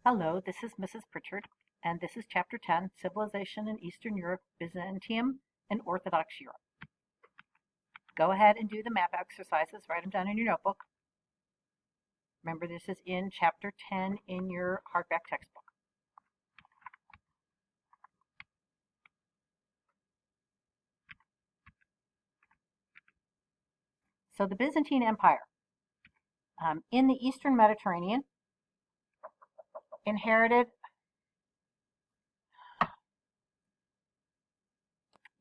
Hello, this is Mrs. Pritchard, and this is Chapter 10, Civilization in Eastern Europe, Byzantium, and Orthodox Europe. Go ahead and do the map exercises, write them down in your notebook. Remember, this is in Chapter 10 in your hardback textbook. So the Byzantine Empire in the Eastern Mediterranean inherited,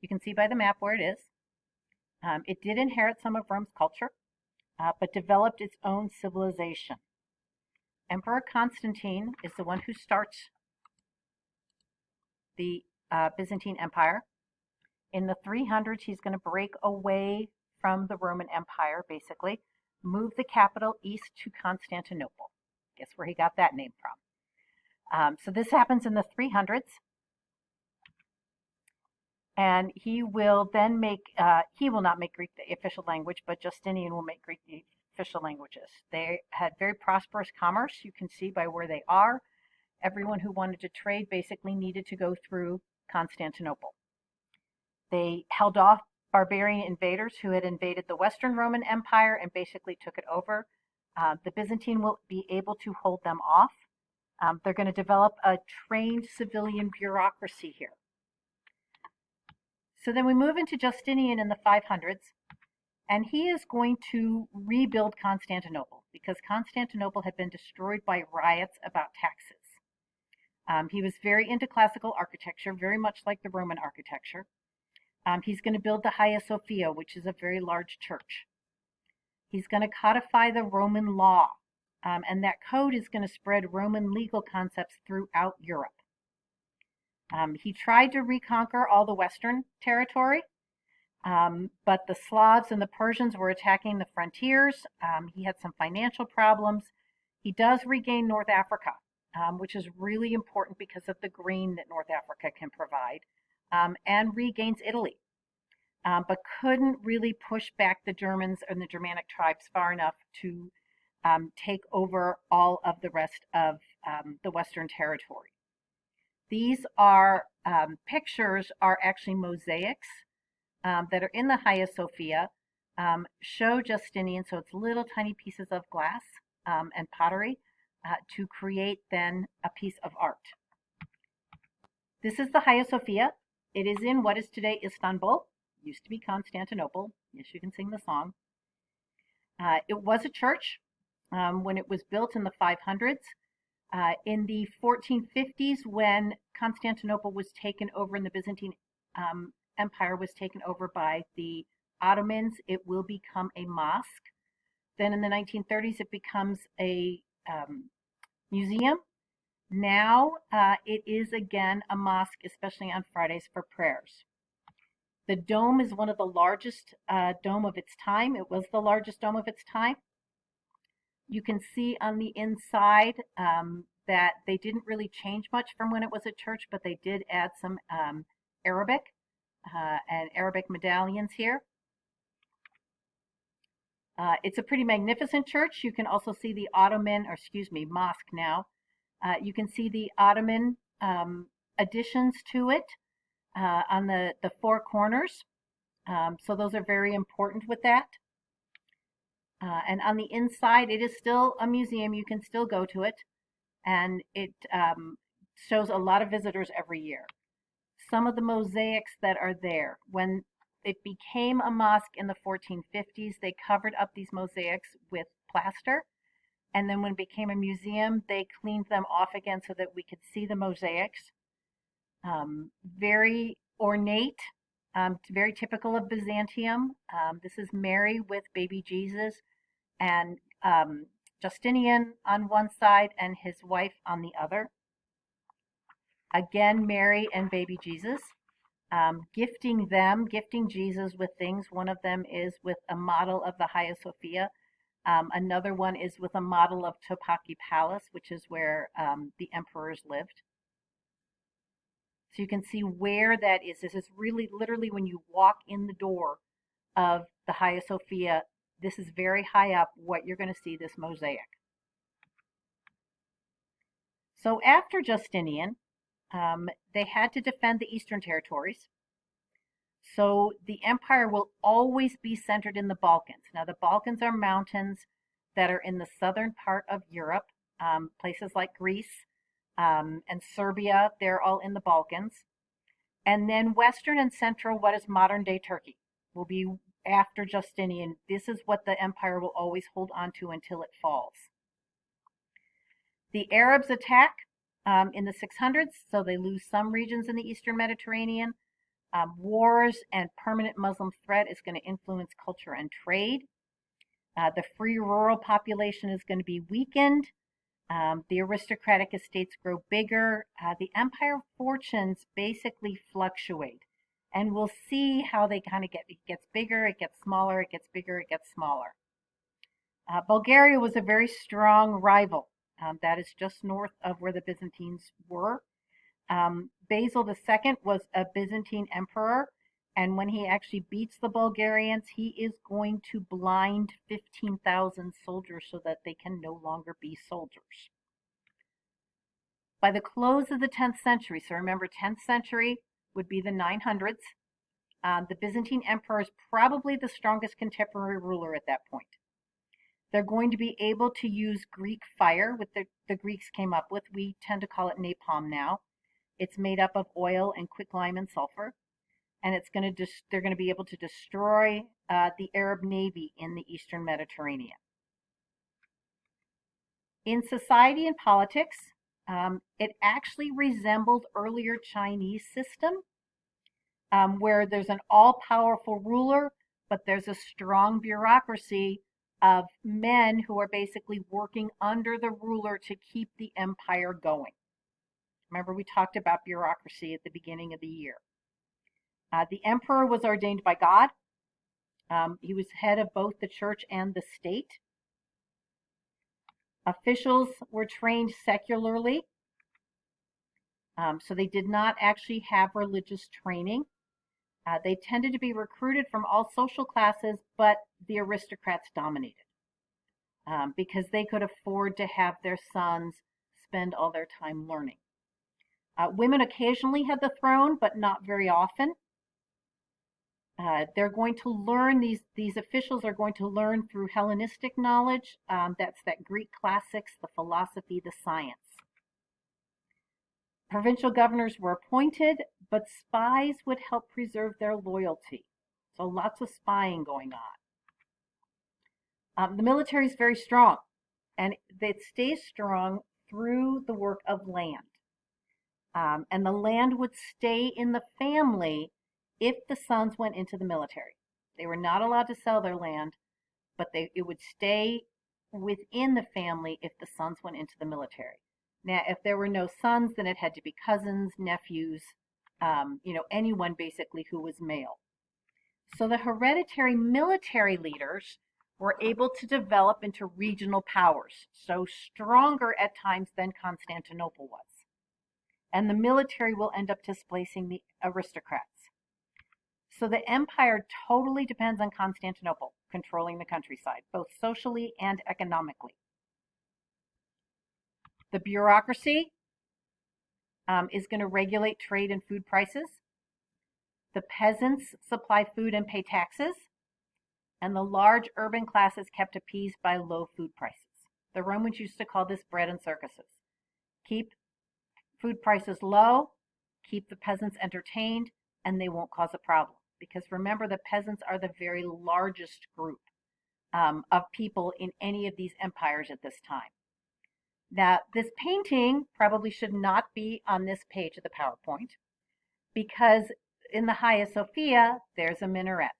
you can see by the map where it is. It did inherit some of Rome's culture, but developed its own civilization. Emperor Constantine is the one who starts the Byzantine Empire. In the 300s, he's going to break away from the Roman Empire, basically, move the capital east to Constantinople. Guess where he got that name from. So this happens in the 300s. And he will then he will not make Greek the official language, but Justinian will make Greek the official languages. They had very prosperous commerce. You can see by where they are. Everyone who wanted to trade basically needed to go through Constantinople. They held off barbarian invaders who had invaded the Western Roman Empire and basically took it over. The Byzantine will be able to hold them off. They're going to develop a trained civilian bureaucracy here. So then we move into Justinian in the 500s, and he is going to rebuild Constantinople because Constantinople had been destroyed by riots about taxes. He was very into classical architecture, very much like the Roman architecture. He's going to build the Hagia Sophia, which is a very large church. He's going to codify the Roman law, and that code is going to spread Roman legal concepts throughout Europe. He tried to reconquer all the Western territory, but the Slavs and the Persians were attacking the frontiers. He had some financial problems. He does regain North Africa, which is really important because of the grain that North Africa can provide, and regains Italy, but couldn't really push back the Germans and the Germanic tribes far enough to take over all of the rest of the Western territory. These are pictures are actually mosaics that are in the Hagia Sophia, show Justinian, so it's little tiny pieces of glass and pottery to create then a piece of art. This is the Hagia Sophia. It is in what is today Istanbul. It used to be Constantinople. Yes, you can sing the song. It was a church when it was built in the 500s. In the 1450s, when Constantinople was taken over and the Byzantine Empire was taken over by the Ottomans, it will become a mosque. Then in the 1930s, it becomes a museum. Now it is again a mosque, especially on Fridays for prayers. The dome is one of the largest dome of its time. It was the largest dome of its time. You can see on the inside that they didn't really change much from when it was a church, but they did add some Arabic and Arabic medallions here. It's a pretty magnificent church. You can also see the Ottoman, or excuse me, mosque now. You can see the Ottoman additions to it on the four corners. So those are very important with that. And on the inside, it is still a museum. You can still go to it. And it shows a lot of visitors every year. Some of the mosaics that are there, when it became a mosque in the 1450s, they covered up these mosaics with plaster. And then when it became a museum, they cleaned them off again so that we could see the mosaics. Very ornate, very typical of Byzantium. This is Mary with baby Jesus, and Justinian on one side and his wife on the other. Again, Mary and baby Jesus, gifting Jesus with things. One of them is with a model of the Hagia Sophia. Another one is with a model of Topkapi Palace, which is where the emperors lived. So you can see where that is. This is really literally when you walk in the door of the Hagia Sophia. This is very high up what you're going to see, this mosaic. So after Justinian, they had to defend the Eastern territories. So the empire will always be centered in the Balkans. Now, the Balkans are mountains that are in the southern part of Europe, places like Greece and Serbia, they're all in the Balkans. And then western and central, what is modern day Turkey, will be after Justinian. This is what the empire will always hold on to until it falls. The Arabs attack in the 600s, so they lose some regions in the Eastern Mediterranean. Wars and permanent Muslim threat is going to influence culture and trade. The free rural population is going to be weakened. The aristocratic estates grow bigger. The empire fortunes basically fluctuate. And we'll see how they kind of it gets bigger, it gets smaller, it gets bigger, it gets smaller. Bulgaria was a very strong rival. That is just north of where the Byzantines were. Basil II was a Byzantine emperor, and when he actually beats the Bulgarians, he is going to blind 15,000 soldiers so that they can no longer be soldiers. By the close of the 10th century, so remember 10th century would be the 900s, the Byzantine emperor is probably the strongest contemporary ruler at that point. They're going to be able to use Greek fire, which the Greeks came up with. We tend to call it napalm now. It's made up of oil and quicklime and sulfur, and they're going to be able to destroy the Arab navy in the Eastern Mediterranean. In society and politics, it actually resembled earlier Chinese system, where there's an all-powerful ruler, but there's a strong bureaucracy of men who are basically working under the ruler to keep the empire going. Remember, we talked about bureaucracy at the beginning of the year. The emperor was ordained by God. He was head of both the church and the state. Officials were trained secularly, so they did not actually have religious training. They tended to be recruited from all social classes, but the aristocrats dominated because they could afford to have their sons spend all their time learning. Women occasionally had the throne, but not very often. They're going to learn, these officials are going to learn through Hellenistic knowledge. That's that Greek classics, the philosophy, the science. Provincial governors were appointed, but spies would help preserve their loyalty. So lots of spying going on. The military is very strong, and it stays strong through the work of land. And the land would stay in the family if the sons went into the military. They were not allowed to sell their land, but it would stay within the family if the sons went into the military. Now, if there were no sons, then it had to be cousins, nephews, anyone basically who was male. So the hereditary military leaders were able to develop into regional powers, so stronger at times than Constantinople was. And the military will end up displacing the aristocrats. So the empire totally depends on Constantinople controlling the countryside, both socially and economically. The bureaucracy is going to regulate trade and food prices. The peasants supply food and pay taxes. And the large urban class is kept appeased by low food prices. The Romans used to call this bread and circuses. Keep food prices low, keep the peasants entertained, and they won't cause a problem. Because remember, the peasants are the very largest group of people in any of these empires at this time. Now, this painting probably should not be on this page of the PowerPoint, because in the Hagia Sophia, there's a minaret.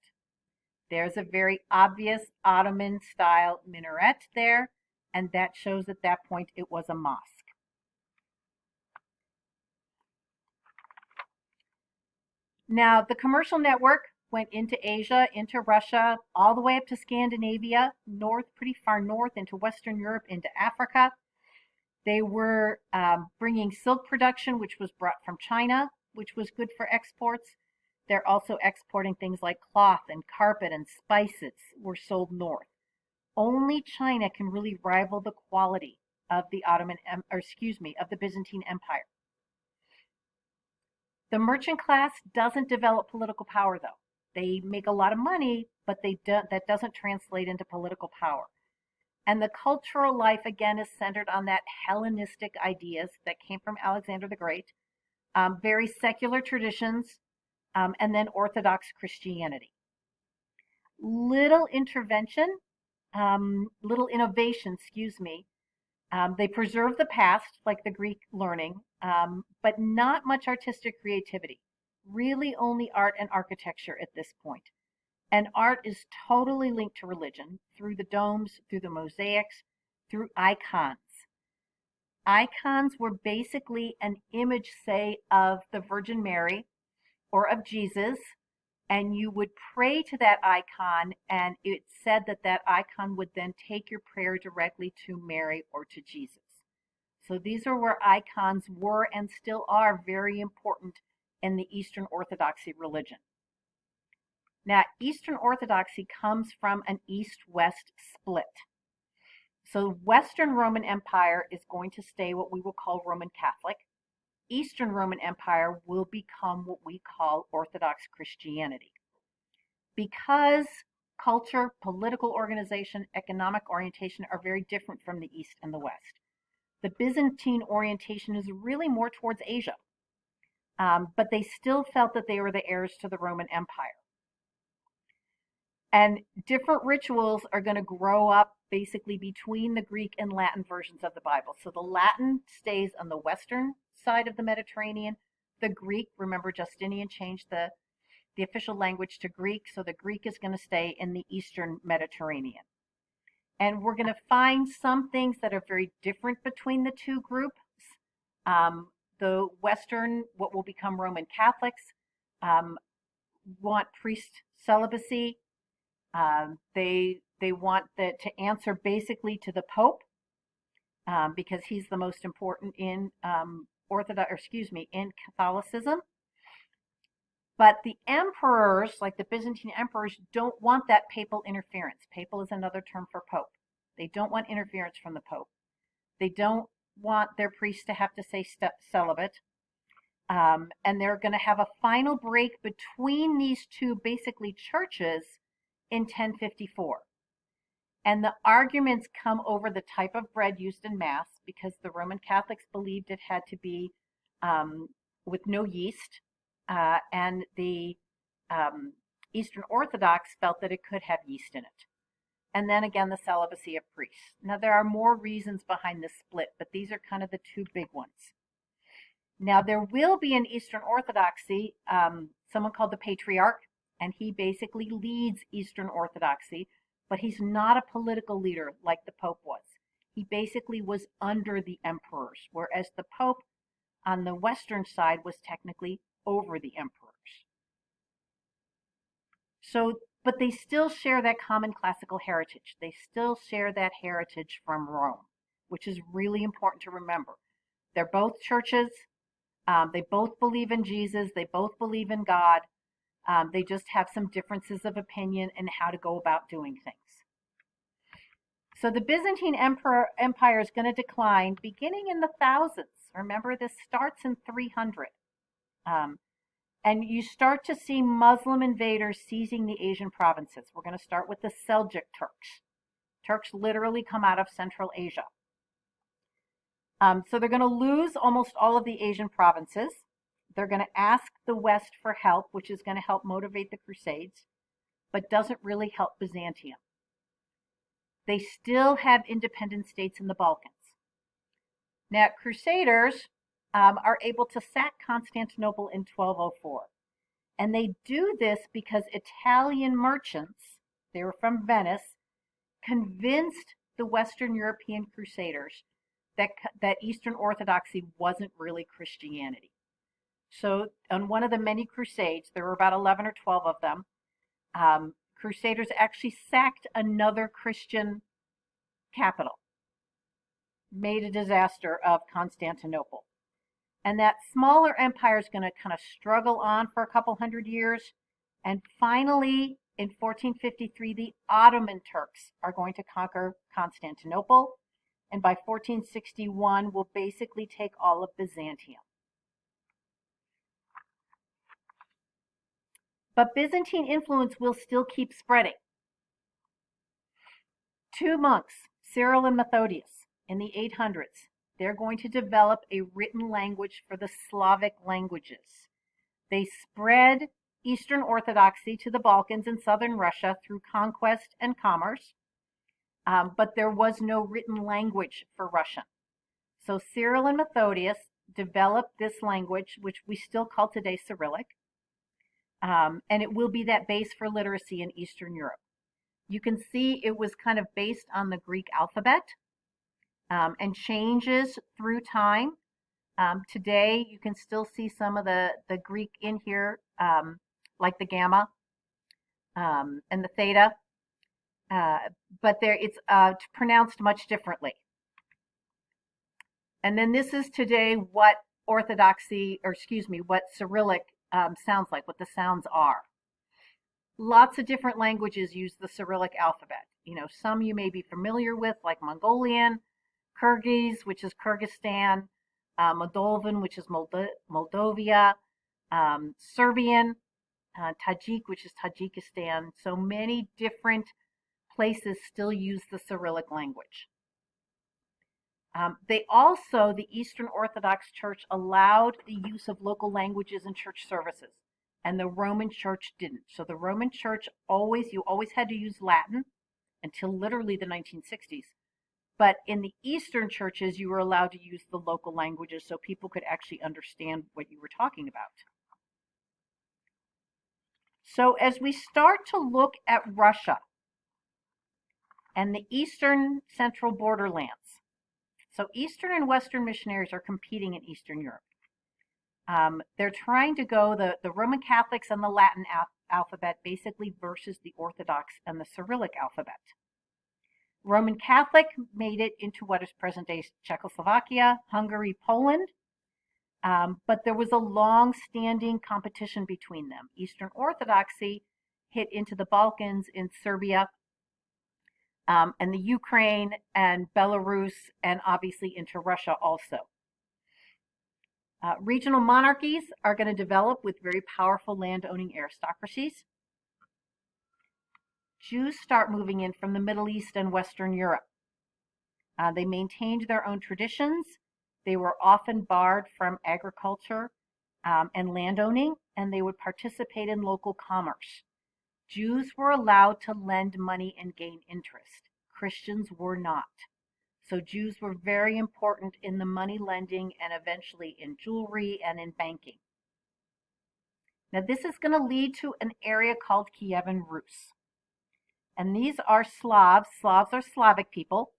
There's a very obvious Ottoman-style minaret there, and that shows at that point it was a mosque. Now, the commercial network went into Asia, into Russia, all the way up to Scandinavia, north, pretty far north, into Western Europe, into Africa. They were bringing silk production, which was brought from China, which was good for exports. They're also exporting things like cloth and carpet and spices were sold north. Only China can really rival the quality of the of the Byzantine Empire. The merchant class doesn't develop political power, though. They make a lot of money, but that doesn't translate into political power. And the cultural life, again, is centered on that Hellenistic ideas that came from Alexander the Great, very secular traditions, and then Orthodox Christianity. Little intervention, little innovation, they preserve the past, like the Greek learning, but not much artistic creativity. Really only art and architecture at this point. And art is totally linked to religion through the domes, through the mosaics, through icons. Icons were basically an image, say, of the Virgin Mary or of Jesus, and you would pray to that icon, and it said that that icon would then take your prayer directly to Mary or to Jesus. So these are where icons were and still are very important in the Eastern Orthodoxy religion. Now, Eastern Orthodoxy comes from an East-West split. So Western Roman Empire is going to stay what we will call Roman Catholic. Eastern Roman Empire will become what we call Orthodox Christianity. Because culture, political organization, economic orientation are very different from the East and the West. The Byzantine orientation is really more towards Asia, but they still felt that they were the heirs to the Roman Empire. And different rituals are going to grow up basically between the Greek and Latin versions of the Bible. So the Latin stays on the western side of the Mediterranean. The Greek, remember Justinian changed the official language to Greek, so the Greek is going to stay in the eastern Mediterranean. And we're going to find some things that are very different between the two groups. The Western, what will become Roman Catholics, want priest celibacy. They want to answer basically to the Pope because he's the most important in in Catholicism. But the emperors, like the Byzantine emperors, don't want that papal interference. Papal is another term for Pope. They don't want interference from the Pope. They don't want their priests to have to say celibate. And they're going to have a final break between these two basically churches in 1054. And the arguments come over the type of bread used in Mass, because the Roman Catholics believed it had to be with no yeast, and the Eastern Orthodox felt that it could have yeast in it. And then again, the celibacy of priests. Now, there are more reasons behind this split, but these are kind of the two big ones. Now, there will be in Eastern Orthodoxy someone called the Patriarch, and he basically leads Eastern Orthodoxy, but he's not a political leader like the Pope was. He basically was under the emperors, whereas the Pope on the Western side was technically over the emperors. So, but they still share that common classical heritage. They still share that heritage from Rome, which is really important to remember. They're both churches. They both believe in Jesus. They both believe in God. They just have some differences of opinion in how to go about doing things. So the Byzantine Empire is going to decline beginning in the thousands. Remember, this starts in 300. And you start to see Muslim invaders seizing the Asian provinces. We're going to start with the Seljuk Turks. Turks literally come out of Central Asia. So they're going to lose almost all of the Asian provinces. They're going to ask the West for help, which is going to help motivate the Crusades, but doesn't really help Byzantium. They still have independent states in the Balkans. Now, Crusaders are able to sack Constantinople in 1204. And they do this because Italian merchants, they were from Venice, convinced the Western European Crusaders that Eastern Orthodoxy wasn't really Christianity. So on one of the many crusades, there were about 11 or 12 of them, Crusaders actually sacked another Christian capital, made a disaster of Constantinople. And that smaller empire is going to kind of struggle on for a couple hundred years. And finally, in 1453, the Ottoman Turks are going to conquer Constantinople. and by 1461 will basically take all of Byzantium. But Byzantine influence will still keep spreading. Two monks, Cyril and Methodius, in the 800s, they're going to develop a written language for the Slavic languages. They spread Eastern Orthodoxy to the Balkans and southern Russia through conquest and commerce, but there was no written language for Russian. So Cyril and Methodius developed this language, which we still call today Cyrillic, and it will be that base for literacy in Eastern Europe. You can see it was kind of based on the Greek alphabet and changes through time. Today, you can still see some of the Greek in here, like the gamma and the theta, but it's pronounced much differently. And then this is today what Orthodoxy, or excuse me, what Cyrillic sounds like, what the sounds are. Lots of different languages use the Cyrillic alphabet. You know, some you may be familiar with, like Mongolian, Kyrgyz, which is Kyrgyzstan, Moldovan, which is Moldavia, Serbian, Tajik, which is Tajikistan. So many different places still use the Cyrillic language. The Eastern Orthodox Church allowed the use of local languages in church services, and the Roman Church didn't. So the Roman Church you always had to use Latin until literally the 1960s. But in the Eastern churches, you were allowed to use the local languages so people could actually understand what you were talking about. So as we start to look at Russia and the Eastern Central borderlands, so Eastern and Western missionaries are competing in Eastern Europe. They're trying to go the Roman Catholics and the Latin alphabet basically versus the Orthodox and the Cyrillic alphabet. Roman Catholic made it into what is present-day Czechoslovakia, Hungary, Poland, but there was a long-standing competition between them. Eastern Orthodoxy hit into the Balkans in Serbia, and the Ukraine and Belarus, and obviously into Russia also. Regional monarchies are going to develop with very powerful land-owning aristocracies. Jews start moving in from the Middle East and Western Europe. They maintained their own traditions. They were often barred from agriculture and landowning, and they would participate in local commerce. Jews were allowed to lend money and gain interest. Christians were not. So Jews were very important in the money lending and eventually in jewelry and in banking. Now this is going to lead to an area called Kievan Rus. And these are Slavs. Slavs are Slavic people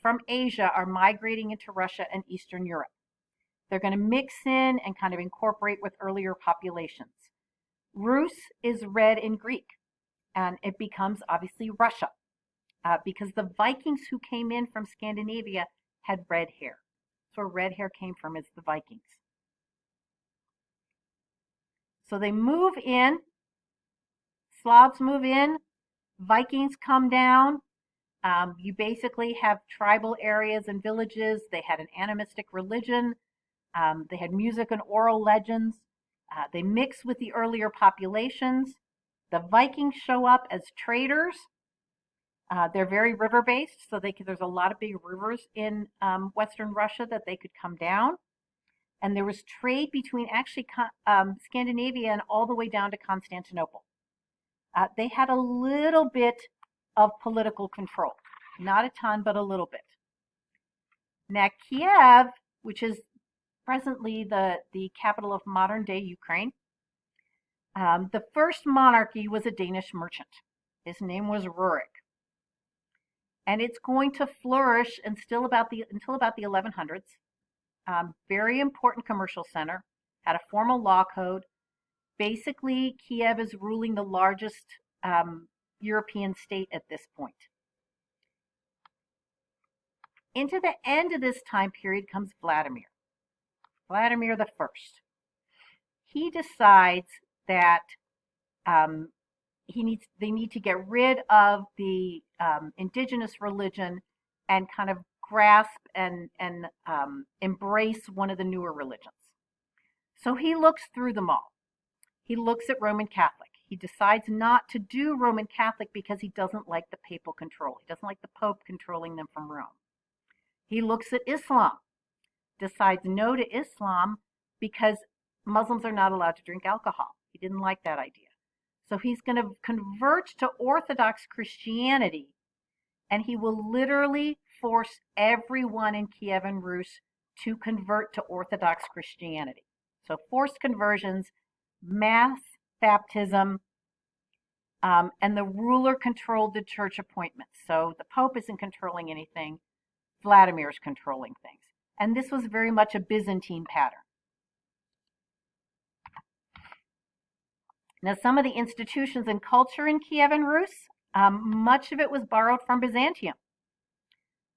from Asia are migrating into Russia and Eastern Europe. They're going to mix in and kind of incorporate with earlier populations. Rus is red in Greek, and it becomes obviously Russia because the Vikings who came in from Scandinavia had red hair. So where red hair came from is the Vikings. So they move in, Slavs move in, Vikings come down. You basically have tribal areas and villages. They had an animistic religion. They had music and oral legends. They mix with the earlier populations. The Vikings show up as traders. They're very river-based, so there's a lot of big rivers in Western Russia that they could come down. And there was trade between actually Scandinavia and all the way down to Constantinople. They had a little bit of political control. Not a ton, but a little bit. Now Kiev, which is presently the capital of modern-day Ukraine, the first monarchy was a Danish merchant. His name was Rurik. And it's going to flourish until about the 1100s. Very important commercial center, had a formal law code. Basically, Kiev is ruling the largest European state at this point. Into the end of this time period comes Vladimir the First. He decides that they need to get rid of the indigenous religion and kind of grasp and embrace one of the newer religions. So he looks through them all. He looks at Roman Catholic. He decides not to do Roman Catholic because he doesn't like the papal control. He doesn't like the Pope controlling them from Rome. He looks at Islam, decides no to Islam because Muslims are not allowed to drink alcohol. He didn't like that idea. So he's going to convert to Orthodox Christianity, and he will literally force everyone in Kievan Rus to convert to Orthodox Christianity. So forced conversions, mass baptism, and the ruler controlled the church appointments. So the Pope isn't controlling anything. Vladimir's controlling things. And this was very much a Byzantine pattern. Now, some of the institutions and culture in Kievan Rus, much of it was borrowed from Byzantium.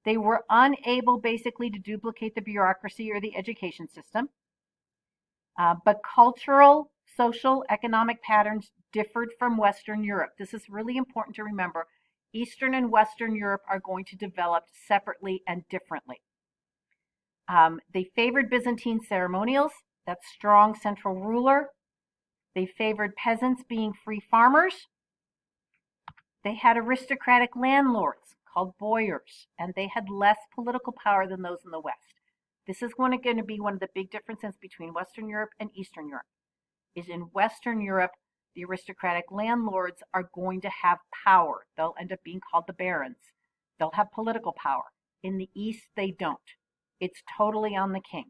They were unable basically to duplicate the bureaucracy or the education system. But cultural, social, economic patterns differed from Western Europe. This is really important to remember. Eastern and Western Europe are going to develop separately and differently. They favored Byzantine ceremonials, that strong central ruler. They favored peasants being free farmers. They had aristocratic landlords called boyars, and they had less political power than those in the West. This is going to be one of the big differences between Western Europe and Eastern Europe. Is in Western Europe, the aristocratic landlords are going to have power. They'll end up being called the barons. They'll have political power. In the East, they don't. It's totally on the king.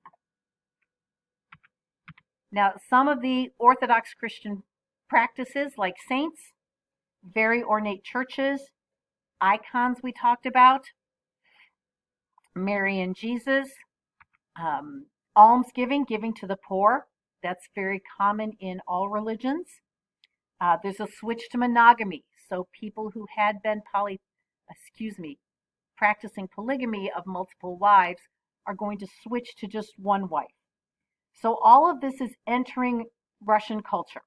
Now, some of the Orthodox Christian practices, like saints, very ornate churches, icons we talked about, Mary and Jesus, almsgiving, giving to the poor. That's very common in all religions. There's a switch to monogamy. So people who had been practicing polygamy of multiple wives are going to switch to just one wife. So all of this is entering Russian culture.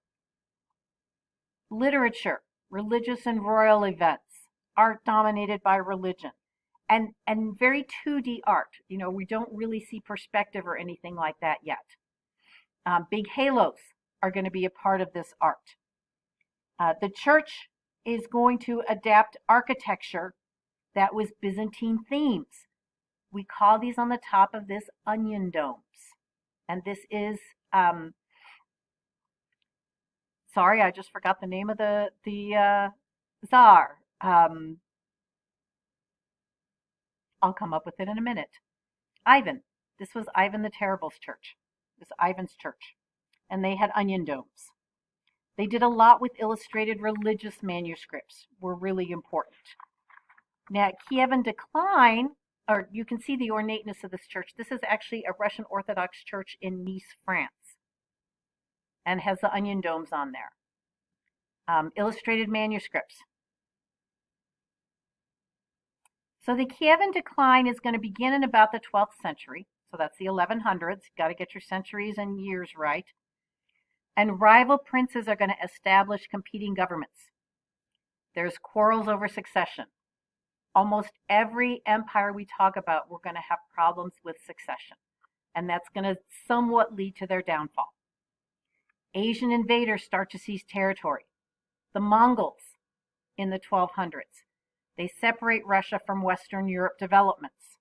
Literature, religious and royal events, art dominated by religion, and very 2D art. You know, we don't really see perspective or anything like that yet. Big halos are going to be a part of this art. The church is going to adapt architecture that was Byzantine themes. We call these on the top of this onion domes. And this is, sorry, I just forgot the name of the Tsar. I'll come up with it in a minute. Ivan. This was Ivan the Terrible's church. This is Ivan's church. And they had onion domes. They did a lot with illustrated religious manuscripts, were really important. Now, Kievan decline, or you can see the ornateness of this church. This is actually a Russian Orthodox church in Nice, France, and has the onion domes on there. Illustrated manuscripts. So the Kievan decline is going to begin in about the 12th century. So that's the 1100s. Got to get your centuries and years right. And rival princes are going to establish competing governments. There's quarrels over succession. Almost every empire we talk about, we're going to have problems with succession. And that's going to somewhat lead to their downfall. Asian invaders start to seize territory. The Mongols in the 1200s. They separate Russia from Western Europe developments.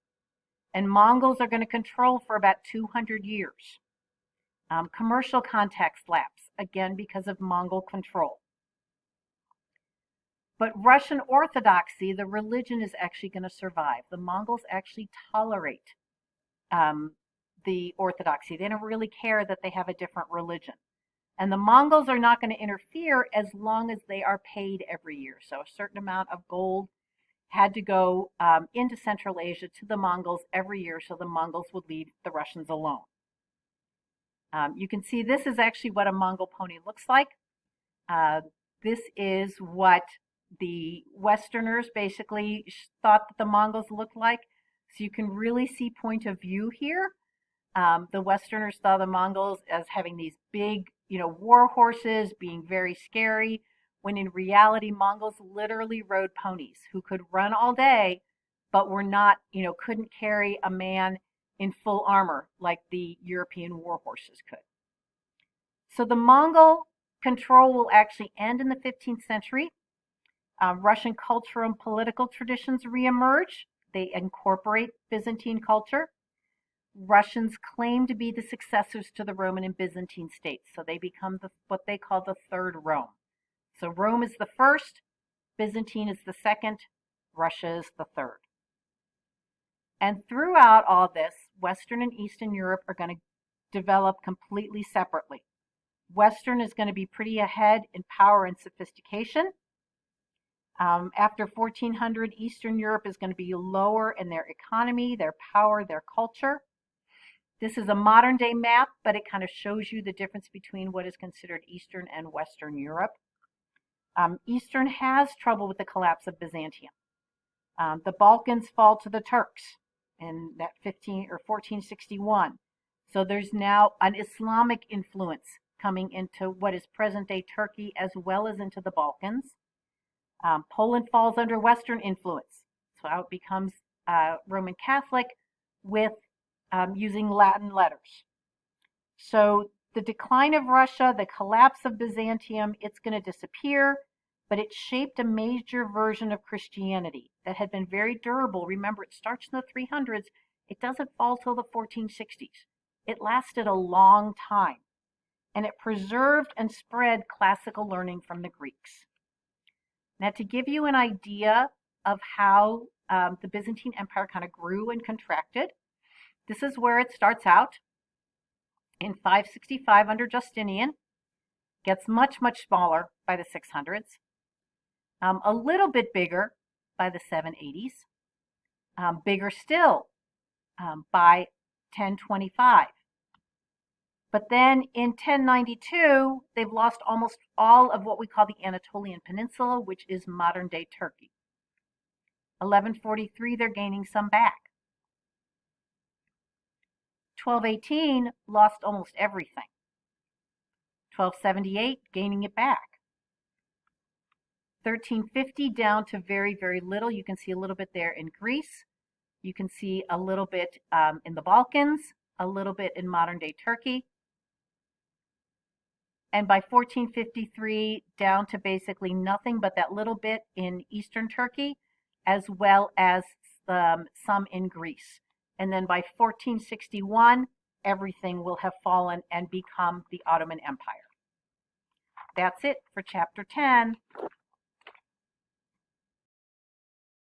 And Mongols are going to control for about 200 years. Commercial contacts lapse, again because of Mongol control. But Russian Orthodoxy, the religion, is actually going to survive. The Mongols actually tolerate the Orthodoxy. They don't really care that they have a different religion. And the Mongols are not going to interfere as long as they are paid every year. So a certain amount of gold had to go into Central Asia to the Mongols every year, so the Mongols would leave the Russians alone. You can see this is actually what a Mongol pony looks like. This is what the Westerners basically thought that the Mongols looked like. So you can really see point of view here. The Westerners saw the Mongols as having these big, war horses, being very scary, when in reality, Mongols literally rode ponies who could run all day, but were not, couldn't carry a man in full armor like the European war horses could. So the Mongol control will actually end in the 15th century. Russian cultural and political traditions reemerge. They incorporate Byzantine culture. Russians claim to be the successors to the Roman and Byzantine states, so they become what they call the Third Rome. So Rome is the first, Byzantine is the second, Russia is the third. And throughout all this, Western and Eastern Europe are going to develop completely separately. Western is going to be pretty ahead in power and sophistication. After 1400, Eastern Europe is going to be lower in their economy, their power, their culture. This is a modern day map, but it kind of shows you the difference between what is considered Eastern and Western Europe. Eastern has trouble with the collapse of Byzantium. The Balkans fall to the Turks in that 1461. So there's now an Islamic influence coming into what is present day Turkey as well as into the Balkans. Poland falls under Western influence. So it becomes Roman Catholic with using Latin letters. So the decline of Russia, the collapse of Byzantium, it's going to disappear, but it shaped a major version of Christianity that had been very durable. Remember, it starts in the 300s. It doesn't fall till the 1460s. It lasted a long time, and it preserved and spread classical learning from the Greeks. Now, to give you an idea of how the Byzantine Empire kind of grew and contracted, this is where it starts out in 565 under Justinian, gets much, much smaller by the 600s, a little bit bigger by the 780s, bigger still by 1025. But then in 1092, they've lost almost all of what we call the Anatolian Peninsula, which is modern-day Turkey. 1143, they're gaining some back. 1218, lost almost everything. 1278, gaining it back. 1350, down to very, very little. You can see a little bit there in Greece. You can see a little bit in the Balkans, a little bit in modern-day Turkey. And by 1453, down to basically nothing but that little bit in Eastern Turkey, as well as some in Greece. And then by 1461, everything will have fallen and become the Ottoman Empire. That's it for Chapter 10.